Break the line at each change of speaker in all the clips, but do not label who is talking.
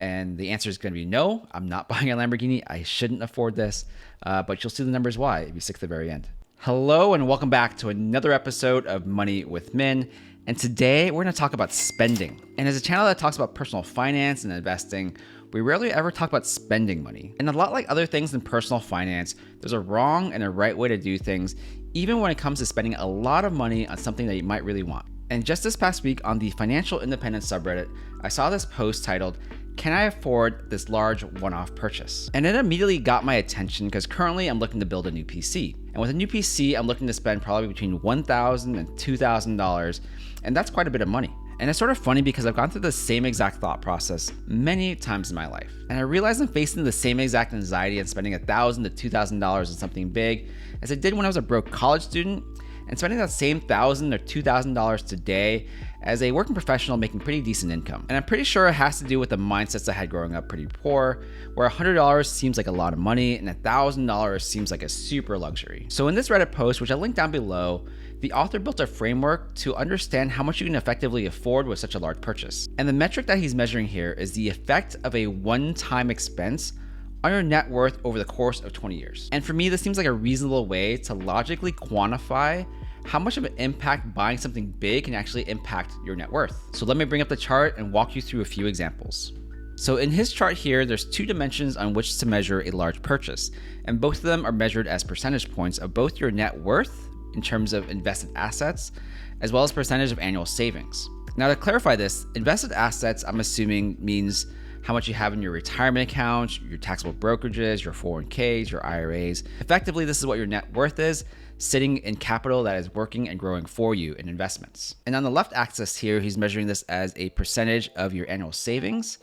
And the answer is going to be no, I'm not buying a Lamborghini. I shouldn't afford this. But you'll see the numbers why if you stick to the very end. Hello, and welcome back to another episode of Money with Min. And today we're going to talk about spending. And as a channel that talks about personal finance and investing, we rarely ever talk about spending money. And a lot like other things in personal finance, there's a wrong and a right way to do things, even when it comes to spending a lot of money on something that you might really want. And just this past week on the Financial Independence subreddit, I saw this post titled, "Can I afford this large one-off purchase?" And it immediately got my attention because currently I'm looking to build a new PC. And with a new PC, I'm looking to spend probably between $1,000 and $2,000, and that's quite a bit of money. And it's sort of funny because I've gone through the same exact thought process many times in my life. And I realize I'm facing the same exact anxiety and spending $1,000 to $2,000 on something big as I did when I was a broke college student, and spending that same $1,000 or $2,000 today as a working professional making pretty decent income. And I'm pretty sure it has to do with the mindsets I had growing up pretty poor, where $100 seems like a lot of money and $1,000 seems like a super luxury. So in this Reddit post, which I linked down below, the author built a framework to understand how much you can effectively afford with such a large purchase. And the metric that he's measuring here is the effect of a one-time expense on your net worth over the course of 20 years. And for me, this seems like a reasonable way to logically quantify how much of an impact buying something big can actually impact your net worth. So let me bring up the chart and walk you through a few examples. So in his chart here, there's two dimensions on which to measure a large purchase, and both of them are measured as percentage points of both your net worth in terms of invested assets, as well as percentage of annual savings. Now to clarify this, invested assets, I'm assuming means how much you have in your retirement account, your taxable brokerages, your 401ks, your IRAs. Effectively, this is what your net worth is, sitting in capital that is working and growing for you in investments. And on the left axis here, he's measuring this as a percentage of your annual savings.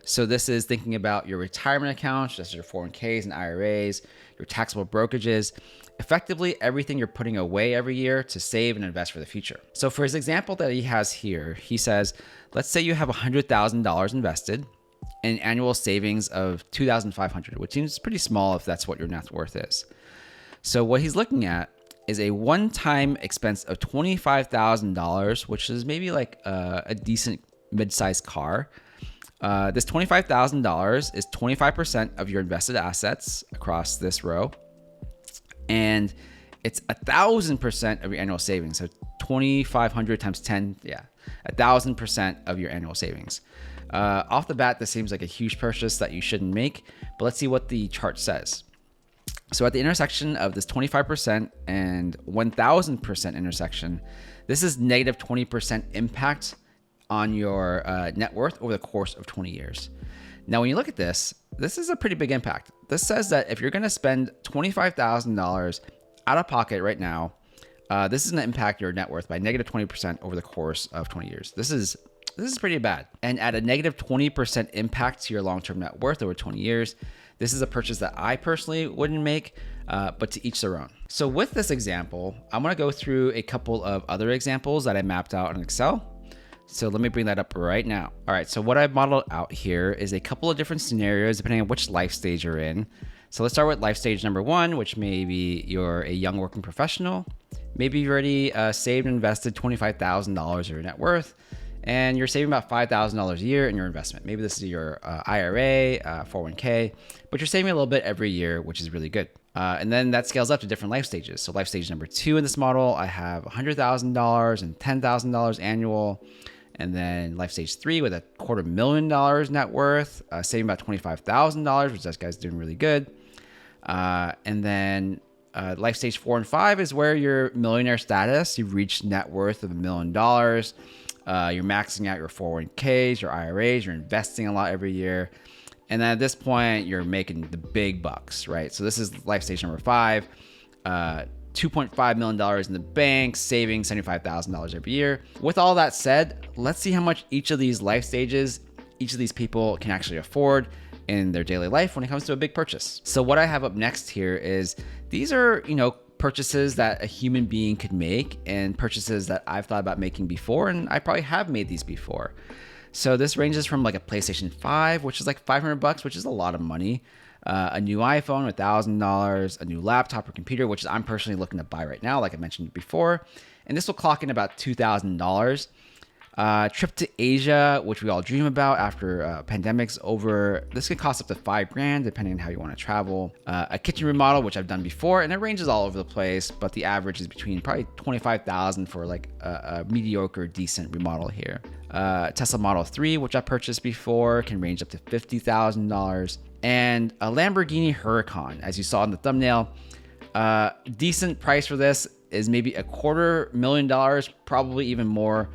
So this is thinking about your retirement accounts, just your 401ks and IRAs, your taxable brokerages, effectively everything you're putting away every year to save and invest for the future. So for his example that he has here, he says, let's say you have $100,000 invested in annual savings of $2,500, which seems pretty small if that's what your net worth is. So what he's looking at is a one-time expense of $25,000, which is maybe like a decent mid-sized car. This $25,000 is 25% of your invested assets across this row, and it's 1,000% of your annual savings. So 2,500 times 10, 1,000% of your annual savings. Off the bat, this seems like a huge purchase that you shouldn't make, but let's see what the chart says. So at the intersection of this 25% and 1,000% intersection, this is negative 20% impact on your net worth over the course of 20 years. Now, when you look at this, this is a pretty big impact. This says that if you're going to spend $25,000 out of pocket right now, this is going to impact your net worth by negative 20% over the course of 20 years. This is pretty bad. And at a negative 20% impact to your long-term net worth over 20 years, this is a purchase that I personally wouldn't make, but to each their own. So with this example, I'm going to go through a couple of other examples that I mapped out in Excel. So let me bring that up right now. All right, so what I've modeled out here is a couple of different scenarios depending on which life stage you're in. So let's start with life stage number one, which maybe you're a young working professional. Maybe you've already saved and invested $25,000 of your net worth, and you're saving about $5,000 a year in your investment. Maybe this is your IRA, 401k, but you're saving a little bit every year, which is really good. And then that scales up to different life stages. So life stage number two in this model, I have $100,000 and $10,000 annual. And then life stage three with $250,000 net worth, saving about $25,000, which this guy's doing really good. And then life stage 4 and 5 is where you're millionaire status. You've reached net worth of $1 million. You're maxing out your 401ks, your IRAs, you're investing a lot every year. And then at this point, you're making the big bucks, right? So this is life stage number 5, $2.5 million in the bank, saving $75,000 every year. With all that said, let's see how much each of these life stages, each of these people can actually afford in their daily life when it comes to a big purchase. So what I have up next here is these are, purchases that a human being could make and purchases that I've thought about making before, and I probably have made these before. So this ranges from like a PlayStation 5, which is like $500, which is a lot of money, a new iPhone, $1,000, a new laptop or computer, which I'm personally looking to buy right now, like I mentioned before. And this will clock in about $2,000. Trip to Asia, which we all dream about after pandemic's over. This can cost up to $5,000 depending on how you want to travel. A kitchen remodel, which I've done before, and it ranges all over the place, but the average is between probably $25,000 for like a mediocre, decent remodel here. Tesla Model 3, which I purchased before, can range up to $50,000. And a Lamborghini Huracan, as you saw in the thumbnail, decent price for this is maybe $250,000, probably even more.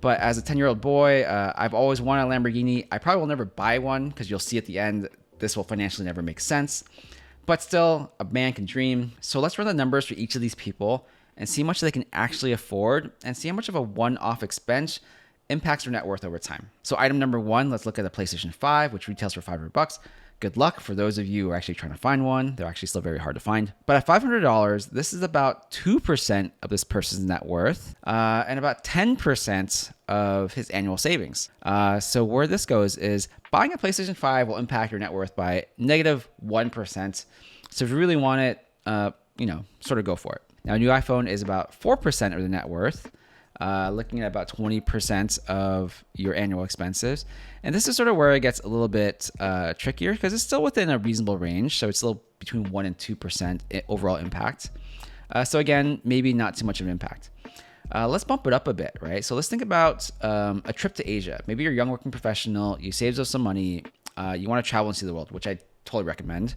But as a 10-year-old boy, I've always wanted a Lamborghini. I probably will never buy one because you'll see at the end, this will financially never make sense. But still, a man can dream. So let's run the numbers for each of these people and see how much they can actually afford and see how much of a one-off expense impacts their net worth over time. So item number 1, let's look at the PlayStation 5, which retails for $500. Good luck for those of you who are actually trying to find one. They're actually still very hard to find. But at $500, this is about 2% of this person's net worth and about 10% of his annual savings. So where this goes is buying a PlayStation 5 will impact your net worth by negative 1%. So if you really want it, sort of go for it. Now, a new iPhone is about 4% of the net worth. Looking at about 20% of your annual expenses. And this is sort of where it gets a little bit trickier because it's still within a reasonable range. So it's still between 1% and 2% overall impact. So again, maybe not too much of an impact. Let's bump it up a bit, right? So let's think about a trip to Asia. Maybe you're a young working professional, you saved up some money, you want to travel and see the world, which I totally recommend.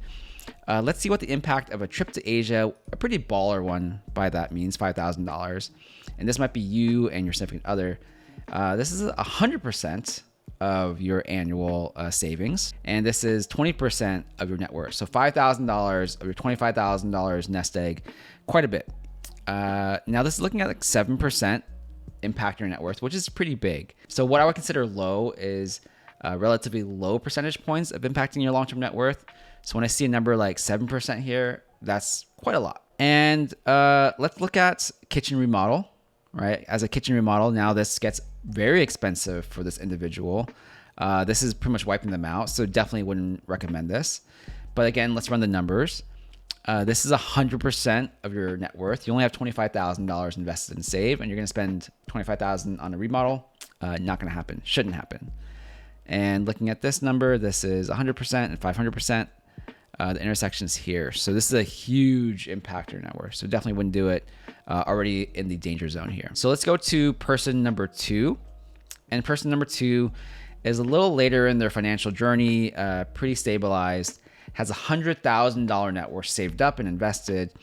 Let's see what the impact of a trip to Asia, a pretty baller one by that means, $5,000. And this might be you and your significant other. This is 100% of your annual savings. And this is 20% of your net worth. So $5,000 of your $25,000 nest egg, quite a bit. Now this is looking at like 7% impact your net worth, which is pretty big. So what I would consider low is relatively low percentage points of impacting your long-term net worth. So when I see a number like 7% here, that's quite a lot. And let's look at kitchen remodel, right? As a kitchen remodel, now this gets very expensive for this individual. This is pretty much wiping them out. So definitely wouldn't recommend this. But again, let's run the numbers. This is 100% of your net worth. You only have $25,000 invested in save, and you're going to spend $25,000 on a remodel. Not going to happen. Shouldn't happen. And looking at this number, this is 100% and 500%. The intersection's here. So this is a huge impact on your net worth. So definitely wouldn't do it. Already in the danger zone here. So let's go to person number 2. And person number 2 is a little later in their financial journey, pretty stabilized, has $100,000 net worth saved up and invested,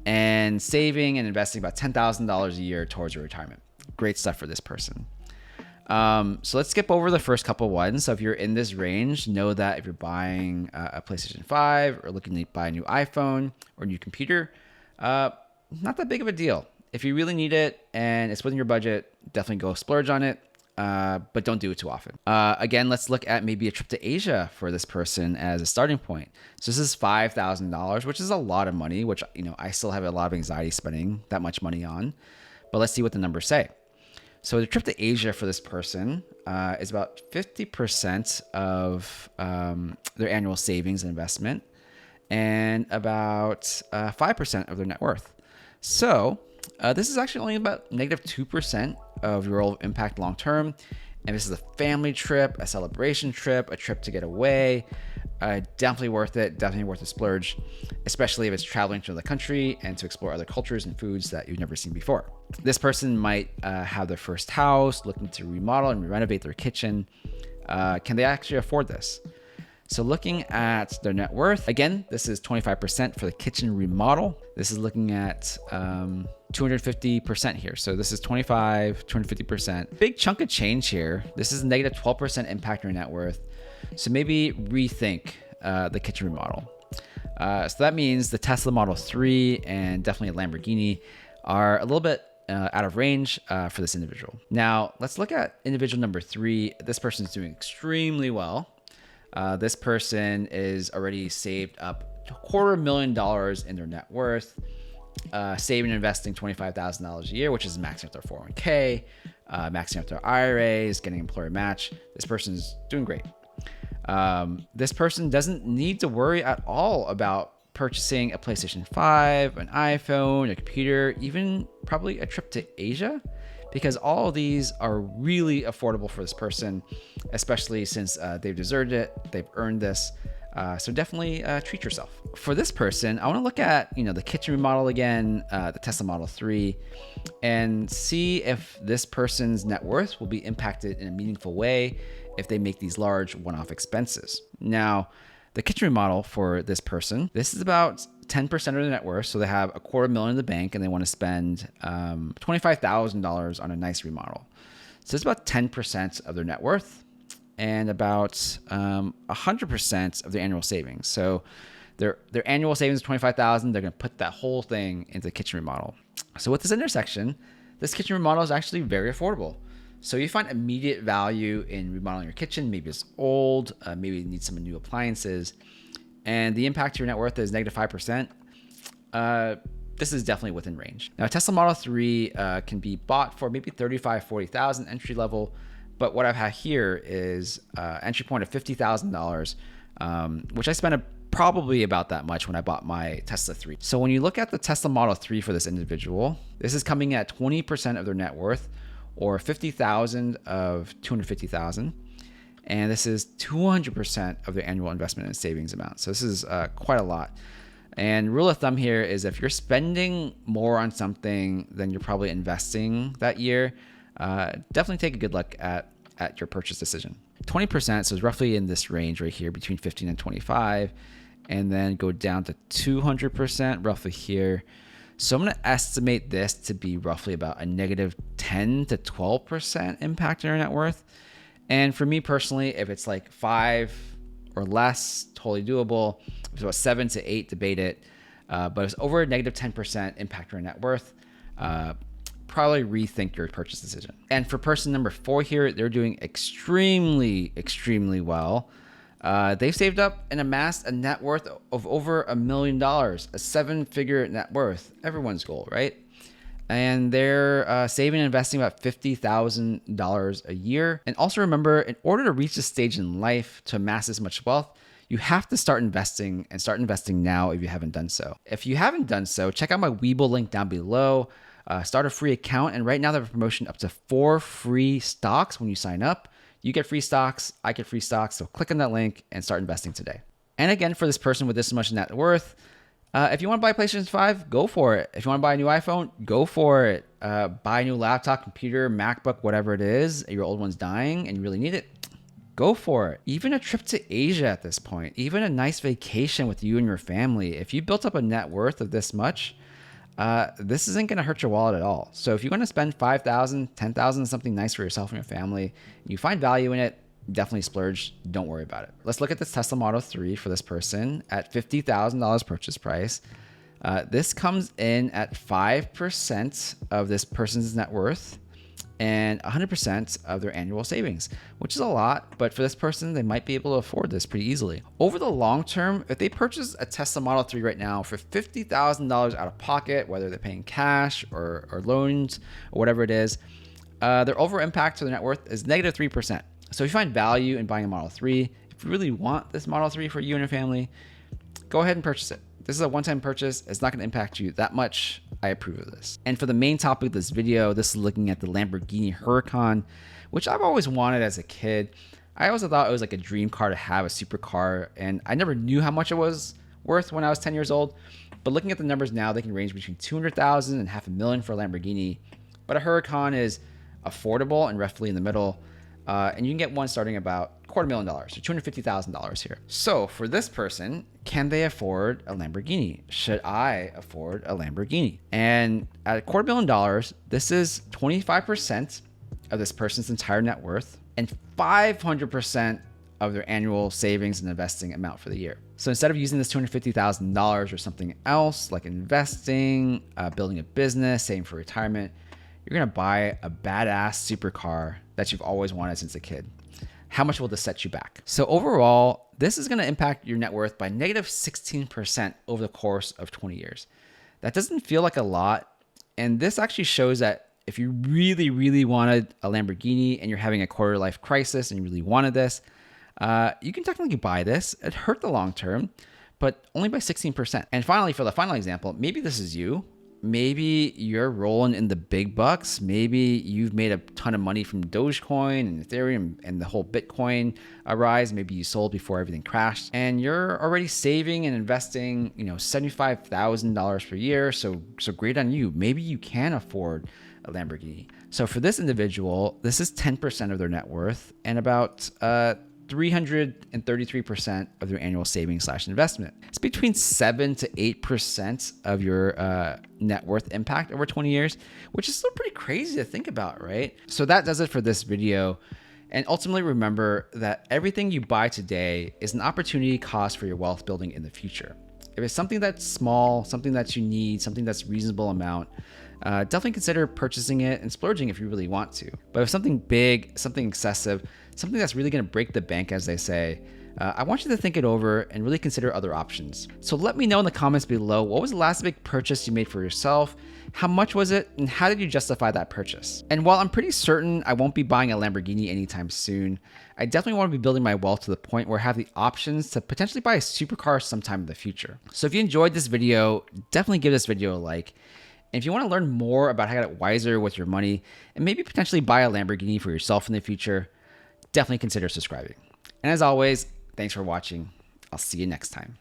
and saving and investing about $10,000 a year towards your retirement. Great stuff for this person. So let's skip over the first couple ones. So if you're in this range, know that if you're buying a PlayStation 5 or looking to buy a new iPhone or a new computer, not that big of a deal. If you really need it and it's within your budget, definitely go splurge on it, but don't do it too often. Again, let's look at maybe a trip to Asia for this person as a starting point. So this is $5,000, which is a lot of money, which I still have a lot of anxiety spending that much money on. But let's see what the numbers say. So the trip to Asia for this person is about 50% of their annual savings and investment and about 5% of their net worth. So this is actually only about negative 2% of your overall impact long term. And this is a family trip, a celebration trip, a trip to get away. Definitely worth it. Definitely worth a splurge, especially if it's traveling to another country and to explore other cultures and foods that you've never seen before. This person might have their first house, looking to remodel and renovate their kitchen. Can they actually afford this? So looking at their net worth, again, this is 25% for the kitchen remodel. This is looking at 250% here. So this is 25, 250%. Big chunk of change here. This is negative 12% impact on your net worth. So maybe rethink the kitchen remodel. So that means the Tesla Model 3 and definitely a Lamborghini are a little bit out of range for this individual. Now, let's look at individual number 3. This person is doing extremely well. This person is already saved up $250,000 in their net worth, saving and investing $25,000 a year, which is maxing out their 401k, maxing out their IRAs, getting employer match. This person's doing great. This person doesn't need to worry at all about purchasing a PlayStation 5, an iPhone, a computer, even probably a trip to Asia, because all of these are really affordable for this person, especially since they've deserved it, they've earned this. So definitely treat yourself. For this person, I want to look at the kitchen remodel again, the Tesla Model 3, and see if this person's net worth will be impacted in a meaningful way if they make these large one-off expenses. Now, the kitchen remodel for this person, this is about 10% of their net worth. So they have $250,000 in the bank and they want to spend $25,000 on a nice remodel. So it's about 10% of their net worth and about 100% of their annual savings. So their annual savings is $25,000. They're going to put that whole thing into the kitchen remodel. So with this intersection, this kitchen remodel is actually very affordable. So you find immediate value in remodeling your kitchen. Maybe it's old, maybe you need some new appliances, and the impact to your net worth is -5%. This is definitely within range. Now, Tesla Model 3 can be bought for maybe $35,000, $40,000 entry level, but what I've had here is entry point of $50,000, which I spent probably about that much when I bought my Tesla 3. So when you look at the Tesla Model 3 for this individual, this is coming at 20% of their net worth, or $50,000 of $250,000. And this is 200% of their annual investment and savings amount. So this is quite a lot. And rule of thumb here is if you're spending more on something than you're probably investing that year, definitely take a good look at your purchase decision. 20%, so it's roughly in this range right here between 15 and 25, and then go down to 200% roughly here. So I'm going to estimate this to be roughly about a -10 to 12% impact on your net worth. And for me personally, if it's like 5 or less, totally doable. If it's about 7 to 8, debate it. But if it's over a -10% impact on your net worth, probably rethink your purchase decision. And for person number 4 here, they're doing extremely, extremely well. They've saved up and amassed a net worth of over $1 million, a 7-figure net worth, everyone's goal, right? And they're saving and investing about $50,000 a year. And also remember, in order to reach this stage in life to amass this much wealth, you have to start investing, and start investing now if you haven't done so. If you haven't done so, check out my Webull link down below. Start a free account, and right now they have a promotion up to 4 free stocks when you sign up. You get free stocks, I get free stocks, so click on that link and start investing today. And again, for this person with this much net worth, if you want to buy a PlayStation 5, go for it. If you want to buy a new iPhone, go for it. Buy a new laptop, computer, MacBook, whatever it is, your old one's dying and you really need it, go for it. Even a trip to Asia at this point, even a nice vacation with you and your family. If you built up a net worth of this much, this isn't going to hurt your wallet at all. So if you're going to spend $5,000, $10,000, something nice for yourself and your family, and you find value in it, definitely splurge. Don't worry about it. Let's look at this Tesla Model 3 for this person at $50,000 purchase price. This comes in at 5% of this person's net worth and 100% of their annual savings, which is a lot, but for this person, they might be able to afford this pretty easily. Over the long term, if they purchase a Tesla Model 3 right now for $50,000 out of pocket, whether they're paying cash or loans or whatever it is, their overall impact to their net worth is -3%. So if you find value in buying a Model 3, if you really want this Model 3 for you and your family, go ahead and purchase it. This is a one-time purchase. It's not going to impact you that much. I approve of this. And for the main topic of this video, this is looking at the Lamborghini Huracan, which I've always wanted as a kid. I always thought it was like a dream car to have, a supercar, and I never knew how much it was worth when I was 10 years old. But looking at the numbers now, they can range between $200,000 and $500,000 for a Lamborghini. But a Huracan is affordable and roughly in the middle. And you can get one starting about $250,000, so $250,000 here. So for this person, can they afford a Lamborghini? Should I afford a Lamborghini? And at $250,000, this is 25% of this person's entire net worth and 500% of their annual savings and investing amount for the year. So instead of using this $250,000 or something else like investing, building a business, saving for retirement, you're gonna buy a badass supercar that you've always wanted since a kid. How much will this set you back? So overall, this is gonna impact your net worth by -16% over the course of 20 years. That doesn't feel like a lot. And this actually shows that if you really, really wanted a Lamborghini and you're having a quarter life crisis and you really wanted this, you can technically buy this. It hurt the long term, but only by 16%. And finally, for the final example, maybe this is you. maybe you're rolling in the big bucks. Maybe you've made a ton of money from Dogecoin and Ethereum and the whole Bitcoin rise. Maybe you sold before everything crashed and you're already saving and investing, $75,000 per year. So great on you. Maybe you can afford a Lamborghini. So for this individual, this is 10% of their net worth and about 333% of their annual savings / investment. It's between 7 to 8% of your net worth impact over 20 years, which is still pretty crazy to think about, right? So that does it for this video. And ultimately, remember that everything you buy today is an opportunity cost for your wealth building in the future. If it's something that's small, something that you need, something that's reasonable amount, definitely consider purchasing it and splurging if you really want to. But if something big, something excessive, something that's really going to break the bank, as they say, I want you to think it over and really consider other options. So let me know in the comments below, what was the last big purchase you made for yourself? How much was it? And how did you justify that purchase? And while I'm pretty certain I won't be buying a Lamborghini anytime soon, I definitely want to be building my wealth to the point where I have the options to potentially buy a supercar sometime in the future. So if you enjoyed this video, definitely give this video a like. And if you want to learn more about how to get wiser with your money and maybe potentially buy a Lamborghini for yourself in the future, definitely consider subscribing. And as always, thanks for watching. I'll see you next time.